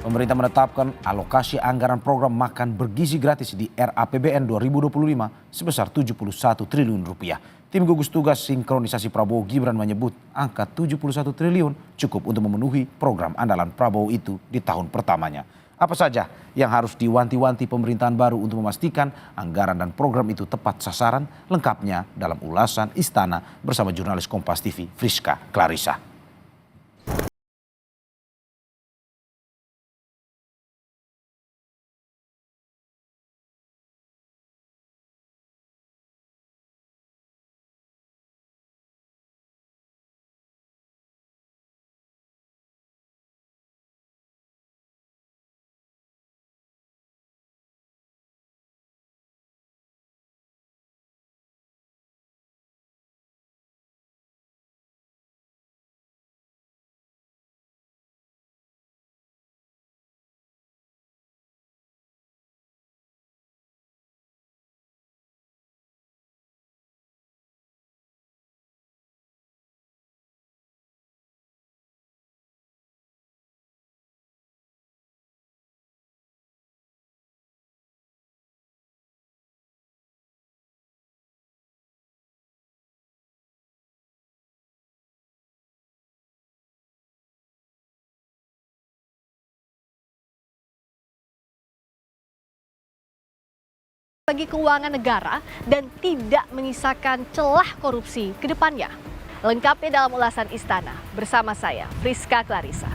Pemerintah menetapkan alokasi anggaran program makan bergizi gratis di RAPBN 2025 sebesar 71 triliun rupiah. Tim gugus tugas sinkronisasi Prabowo Gibran menyebut angka 71 triliun cukup untuk memenuhi program andalan Prabowo itu di tahun pertamanya. Apa saja yang harus diwanti-wanti pemerintahan baru untuk memastikan anggaran dan program itu tepat sasaran? Lengkapnya dalam ulasan Istana bersama jurnalis Kompas TV Friska Clarissa. Bagi keuangan negara dan tidak menyisakan celah korupsi ke depannya. Lengkapnya dalam ulasan Istana bersama saya, Friska Clarissa.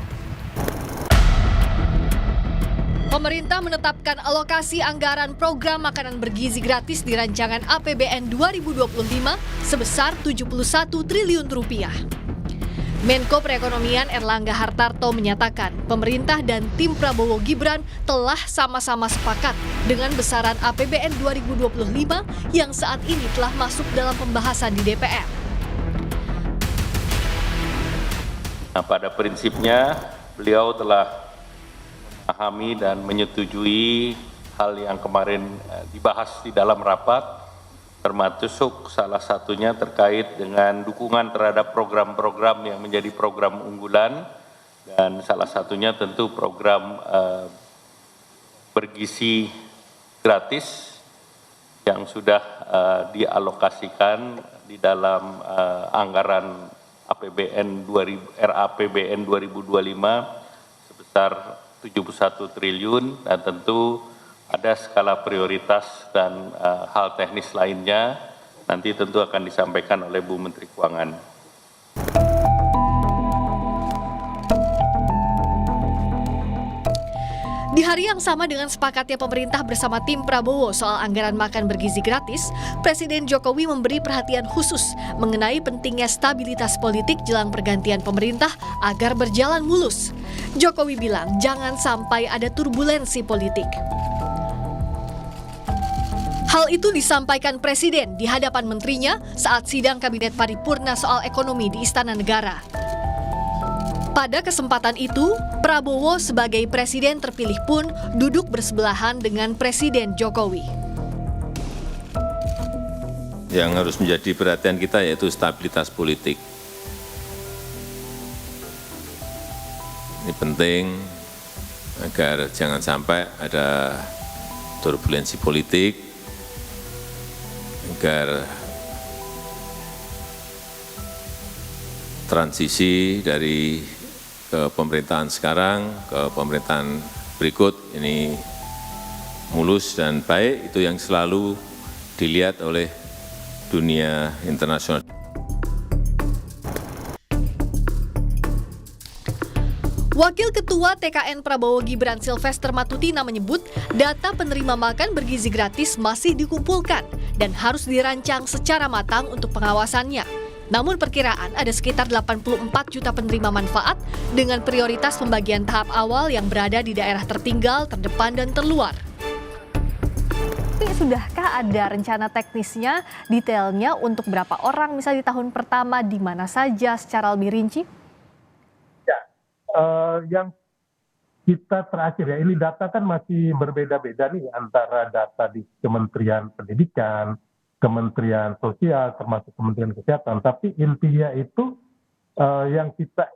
Pemerintah menetapkan alokasi anggaran program makanan bergizi gratis di rancangan APBN 2025 sebesar 71 triliun rupiah. Menko Perekonomian Erlangga Hartarto menyatakan pemerintah dan tim Prabowo Gibran telah sama-sama sepakat dengan besaran APBN 2025 yang saat ini telah masuk dalam pembahasan di DPR. Nah, pada prinsipnya beliau telah memahami dan menyetujui hal yang kemarin dibahas di dalam rapat, termasuk salah satunya terkait dengan dukungan terhadap program-program yang menjadi program unggulan, dan salah satunya tentu program bergizi gratis yang sudah dialokasikan di dalam anggaran RAPBN 2025 sebesar 71 triliun, dan tentu ada skala prioritas dan hal teknis lainnya nanti tentu akan disampaikan oleh Bu Menteri Keuangan. Di hari yang sama dengan sepakatnya pemerintah bersama tim Prabowo soal anggaran makan bergizi gratis, Presiden Jokowi memberi perhatian khusus mengenai pentingnya stabilitas politik jelang pergantian pemerintah agar berjalan mulus. Jokowi bilang jangan sampai ada turbulensi politik. Hal itu disampaikan Presiden di hadapan menterinya saat sidang Kabinet Paripurna soal ekonomi di Istana Negara. Pada kesempatan itu, Prabowo sebagai Presiden terpilih pun duduk bersebelahan dengan Presiden Jokowi. Yang harus menjadi perhatian kita yaitu stabilitas politik. Ini penting agar jangan sampai ada turbulensi politik, agar transisi dari kepemerintahan sekarang ke pemerintahan berikut ini mulus dan baik, itu yang selalu dilihat oleh dunia internasional. Wakil Ketua TKN Prabowo Gibran Silvester Matutina menyebut data penerima makan bergizi gratis masih dikumpulkan dan harus dirancang secara matang untuk pengawasannya. Namun perkiraan ada sekitar 84 juta penerima manfaat dengan prioritas pembagian tahap awal yang berada di daerah tertinggal, terdepan, dan terluar. Tapi sudahkah ada rencana teknisnya, detailnya untuk berapa orang misalnya di tahun pertama, di mana saja secara lebih rinci? Yang kita terakhir ya, ini data kan masih berbeda-beda nih antara data di Kementerian Pendidikan, Kementerian Sosial, termasuk Kementerian Kesehatan. Tapi intinya itu yang kita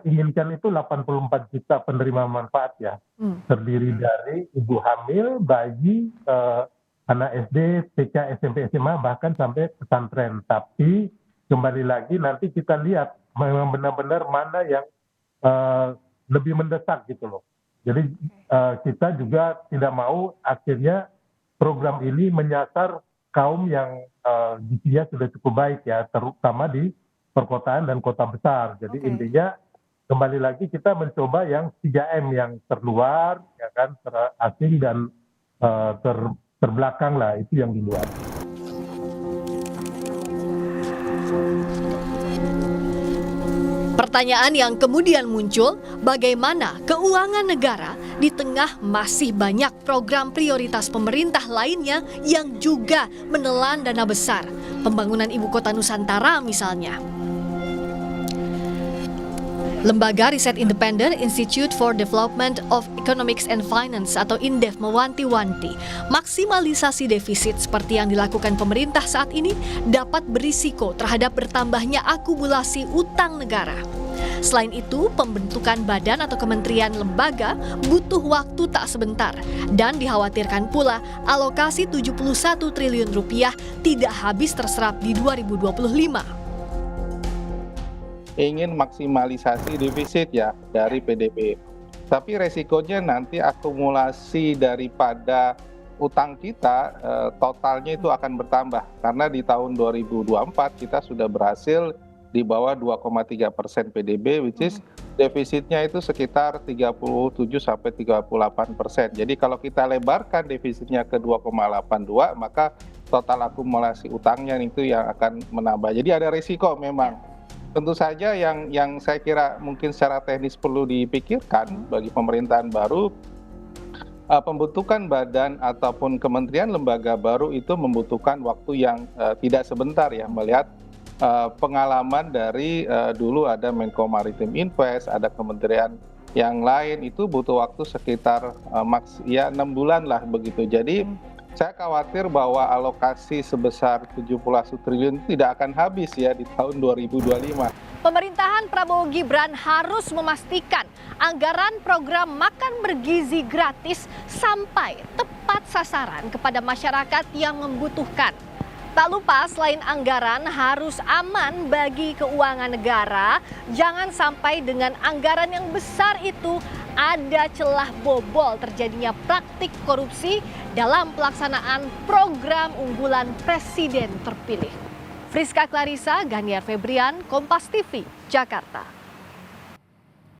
inginkan itu 84 juta penerima manfaat ya. Terdiri dari ibu hamil, bayi, anak SD, TK, SMP, SMA, bahkan sampai pesantren. Tapi kembali lagi nanti kita lihat memang benar-benar mana yang lebih mendesak gitu loh. Jadi kita juga tidak mau akhirnya program ini menyasar kaum yang gizinya sudah cukup baik ya, terutama di perkotaan dan kota besar. Jadi intinya kembali lagi kita mencoba yang 3M yang terluar, ya kan, terasing dan terbelakang lah, itu yang di luar. Pertanyaan yang kemudian muncul, bagaimana keuangan negara di tengah masih banyak program prioritas pemerintah lainnya yang juga menelan dana besar. Pembangunan Ibu Kota Nusantara misalnya. Lembaga Riset Independen Institute for Development of Economics and Finance atau INDEF mewanti-wanti, maksimalisasi defisit seperti yang dilakukan pemerintah saat ini dapat berisiko terhadap bertambahnya akumulasi utang negara. Selain itu, pembentukan badan atau kementerian lembaga butuh waktu tak sebentar dan dikhawatirkan pula alokasi 71 triliun rupiah tidak habis terserap di 2025. Ingin maksimalisasi defisit ya dari PDB. Tapi resikonya nanti akumulasi daripada utang kita totalnya itu akan bertambah. Karena di tahun 2024 kita sudah berhasil di bawah 2,3% PDB, which is defisitnya itu sekitar 37-38%. Jadi kalau kita lebarkan defisitnya ke 2,82, maka total akumulasi utangnya itu yang akan menambah. Jadi ada risiko memang. Tentu saja yang saya kira mungkin secara teknis perlu dipikirkan bagi pemerintahan baru, pembentukan badan ataupun kementerian lembaga baru itu membutuhkan waktu yang tidak sebentar ya, melihat pengalaman dari dulu ada Menko Maritim Invest, ada kementerian yang lain, itu butuh waktu sekitar 6 bulan lah begitu. Jadi saya khawatir bahwa alokasi sebesar 71 triliun tidak akan habis ya di tahun 2025. Pemerintahan Prabowo Gibran harus memastikan anggaran program makan bergizi gratis sampai tepat sasaran kepada masyarakat yang membutuhkan. Tak lupa selain anggaran harus aman bagi keuangan negara, jangan sampai dengan anggaran yang besar itu ada celah bobol terjadinya praktik korupsi dalam pelaksanaan program unggulan Presiden terpilih. Friska Clarissa, Ganiar Febrian, Kompas TV, Jakarta.